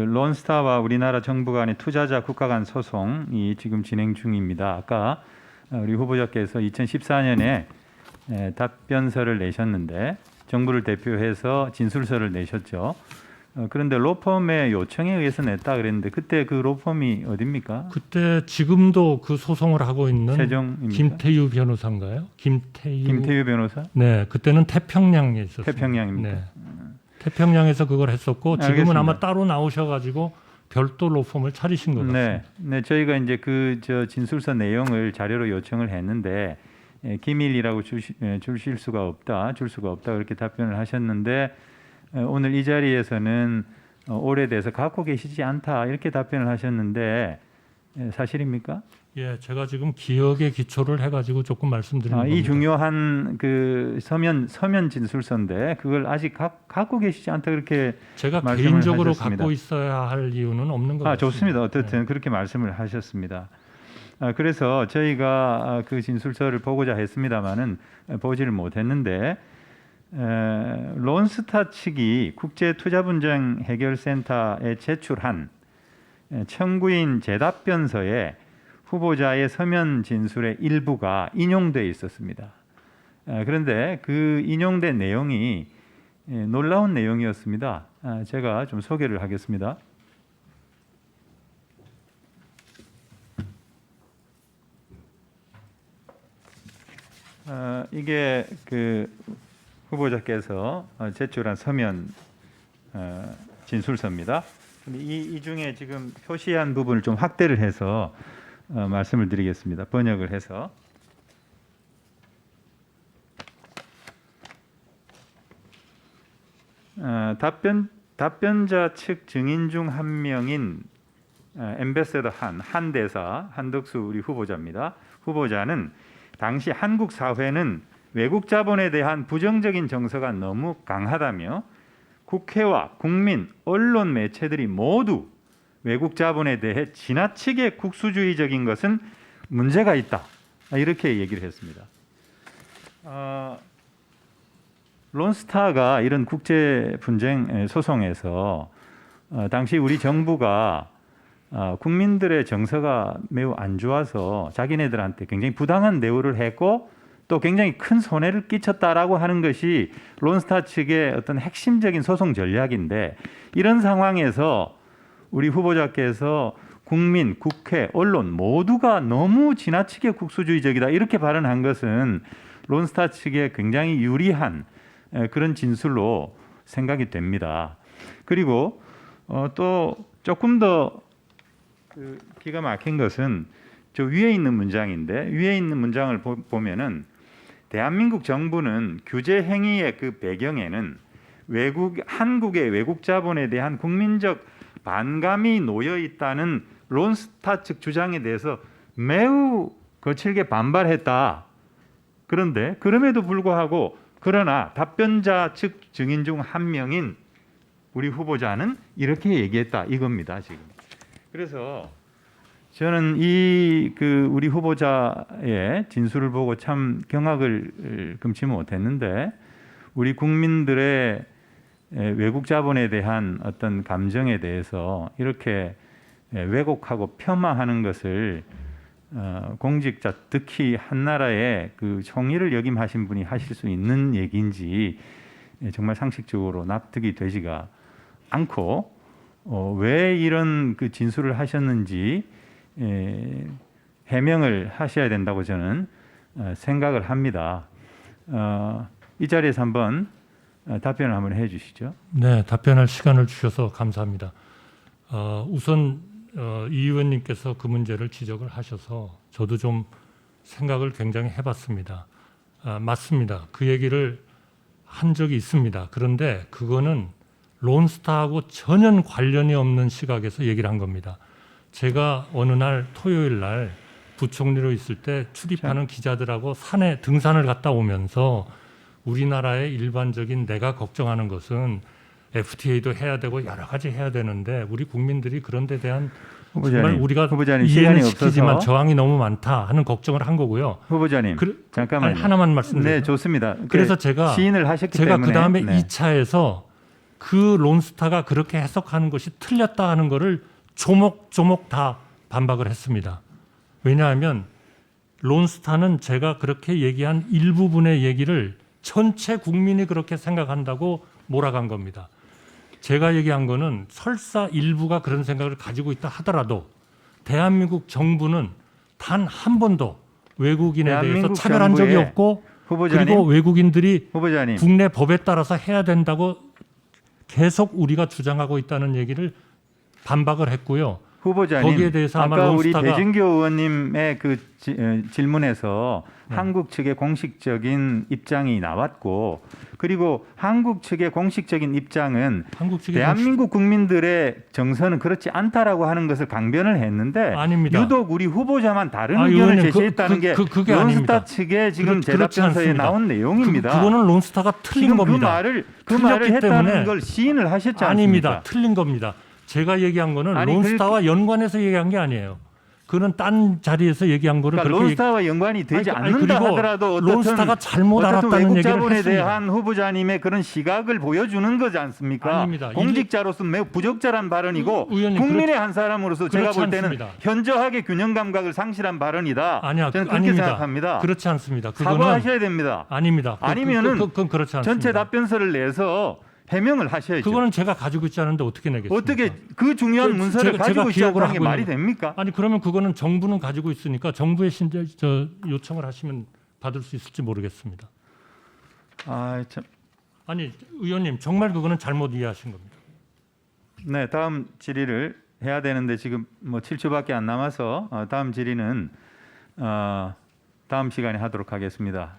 론스타와 우리나라 정부 간의 투자자 국가 간 소송이 지금 진행 중입니다. 아까 우리 후보자께서 2014년에 답변서를 내셨는데 정부를 대표해서 진술서를 내셨죠. 그런데 로펌의 요청에 의해서 냈다 그랬는데 그때 그 로펌이 어디입니까? 그때 지금도 그 소송을 하고 있는 세종입니까? 김태유 변호사인가요? 김태유 변호사? 네, 그때는 태평양에 있었어요. 태평양입니까? 네. 태평양에서 그걸 했었고 지금은 알겠습니다. 아마 따로 나오셔가지고 별도 로펌을 차리신 것 같습니다. 네, 저희가 이제 그 진술서 내용을 자료로 요청을 했는데 기밀이라고 줄 수가 없다 그렇게 답변을 하셨는데 오늘 이 자리에서는 오래돼서 갖고 계시지 않다 이렇게 답변을 하셨는데 사실입니까? 예, 제가 지금 기억에 기초를 해가지고 조금 말씀드리는 겁니다. 이 중요한 그 서면 진술서인데 그걸 아직 갖고 계시지 않다 그렇게 제가 말씀을 개인적으로 하셨습니다. 갖고 있어야 할 이유는 없는 것 같습니다. 좋습니다. 어떻든 그렇게 말씀을 하셨습니다. 그래서 저희가 그 진술서를 보고자 했습니다마는 보지를 못했는데 론스타 측이 국제투자분쟁 해결센터에 제출한 청구인 재답변서에 후보자의 서면 진술의 일부가 인용돼 있었습니다. 그런데 그 인용된 내용이 놀라운 내용이었습니다. 제가 좀 소개를 하겠습니다. 이게 그 후보자께서 제출한 서면 진술서입니다. 이 중에 지금 표시한 부분을 좀 확대를 해서 말씀을 드리겠습니다. 번역을 해서 답변자 측 증인 중 한 명인 엠베서더 한 대사 한덕수 우리 후보자입니다. 후보자는 당시 한국 사회는 외국 자본에 대한 부정적인 정서가 너무 강하다며 국회와 국민, 언론 매체들이 모두 외국 자본에 대해 지나치게 국수주의적인 것은 문제가 있다. 이렇게 얘기를 했습니다. 론스타가 이런 국제 분쟁 소송에서 당시 우리 정부가 국민들의 정서가 매우 안 좋아서 자기네들한테 굉장히 부당한 대우를 했고 또 굉장히 큰 손해를 끼쳤다라고 하는 것이 론스타 측의 어떤 핵심적인 소송 전략인데 이런 상황에서 우리 후보자께서 국민, 국회, 언론 모두가 너무 지나치게 국수주의적이다 이렇게 발언한 것은 론스타 측에 굉장히 유리한 그런 진술로 생각이 됩니다. 그리고 또 조금 더 기가 막힌 것은 저 위에 있는 문장인데 위에 있는 문장을 보면은 대한민국 정부는 규제 행위의 그 배경에는 한국의 외국 자본에 대한 국민적 반감이 놓여 있다는 론스타 측 주장에 대해서 매우 거칠게 반발했다. 그런데 그럼에도 불구하고 그러나 답변자 측 증인 중 한 명인 우리 후보자는 이렇게 얘기했다 이겁니다 지금. 그래서 저는 우리 후보자의 진술을 보고 참 경악을 금치 못했는데 우리 국민들의 외국 자본에 대한 어떤 감정에 대해서 이렇게 왜곡하고 폄하하는 것을 공직자 특히 한 나라의 그 총리를 역임하신 분이 하실 수 있는 얘기인지 정말 상식적으로 납득이 되지가 않고 왜 이런 그 진술을 하셨는지 해명을 하셔야 된다고 저는 생각을 합니다. 이 자리에서 한번 답변을 한번 해주시죠. 네, 답변할 시간을 주셔서 감사합니다. 우선 이 의원님께서 그 문제를 지적을 하셔서 저도 좀 생각을 굉장히 해봤습니다. 맞습니다. 그 얘기를 한 적이 있습니다. 그런데 그거는 론스타하고 전혀 관련이 없는 시각에서 얘기를 한 겁니다. 제가 어느 날 토요일 날 부총리로 있을 때 출입하는 기자들하고 산에 등산을 갔다 오면서 우리나라의 일반적인 내가 걱정하는 것은 FTA도 해야 되고 여러 가지 해야 되는데 우리 국민들이 그런 데 대한 정말 우리가 이해는 시키지만 저항이 너무 많다 하는 걱정을 한 거고요. 후보자님 잠깐만요. 하나만 말씀드려요. 네, 좋습니다. 그래서 제가 시인을 하셨기 제가 때문에 그 다음에 네. 2차에서 그 론스타가 그렇게 해석하는 것이 틀렸다 하는 것을 조목조목 다 반박을 했습니다. 왜냐하면 론스타는 제가 그렇게 얘기한 일부분의 얘기를 전체 국민이 그렇게 생각한다고 몰아간 겁니다. 제가 얘기한 거는 설사 일부가 그런 생각을 가지고 있다 하더라도 대한민국 정부는 단 한 번도 외국인에 대해서 대한민국 차별한 적이 정부의 없고 후보자님, 그리고 외국인들이 후보자님, 국내 법에 따라서 해야 된다고 계속 우리가 주장하고 있다는 얘기를 반박을 했고요. 후보자님, 거기에 대해서 아마 아까 우리 론스타가- 배진교 의원님의 그 질문에서 네. 한국 측의 공식적인 입장이 나왔고, 그리고 한국 측의 공식적인 입장은 한국 측의 대한민국 국민들의 정서는 그렇지 않다라고 하는 것을 강변을 했는데, 아닙니다. 유독 우리 후보자만 다른 아, 의견을 의원님, 제시했다는 게 그게 론스타 아닙니다. 측의 지금 그렇지 대답변서에 않습니다. 나온 내용입니다. 그거는 론스타가 틀린 지금 겁니다. 그 말을 틀렸기 했다는 때문에 걸 시인을 하셨지 않습니까? 아닙니다. 틀린 겁니다. 제가 얘기한 거는 아니, 론스타와 연관해서 얘기한 게 아니에요. 그는 딴 자리에서 얘기한 거를 그러니까 그렇게 론스타와 연관이 되지 아니, 않는다 그리고 하더라도 어떻든 론스타가 잘못 어쨌든 알았다는 외국 얘기를 자본에 했습니다. 대한 후보자님의 그런 시각을 보여주는 거지 않습니까? 아닙니다. 공직자로서 매우 부적절한 발언이고 의원님, 국민의 한 사람으로서 제가 그렇지 볼 때는 않습니다. 현저하게 균형 감각을 상실한 발언이다. 아니야, 저는 그렇게 아닙니다. 생각합니다. 그렇지 않습니다. 그거는 사과하셔야 됩니다. 아닙니다. 아니면은 그건 그렇지 않습니다. 전체 답변서를 내서 해명을 하셔야죠. 그거는 제가 가지고 있지 않은데 어떻게 내겠습니까? 어떻게 그 중요한 문서를 제가 가지고 있지 기억을 않는 게 하고 말이 있는 됩니까? 아니 그러면 그거는 정부는 가지고 있으니까 정부의 요청을 하시면 받을 수 있을지 모르겠습니다. 아, 참. 아니 의원님 정말 그거는 잘못 이해하신 겁니다. 네, 다음 질의를 해야 되는데 지금 뭐 7초밖에 안 남아서 다음 질의는 다음 시간에 하도록 하겠습니다.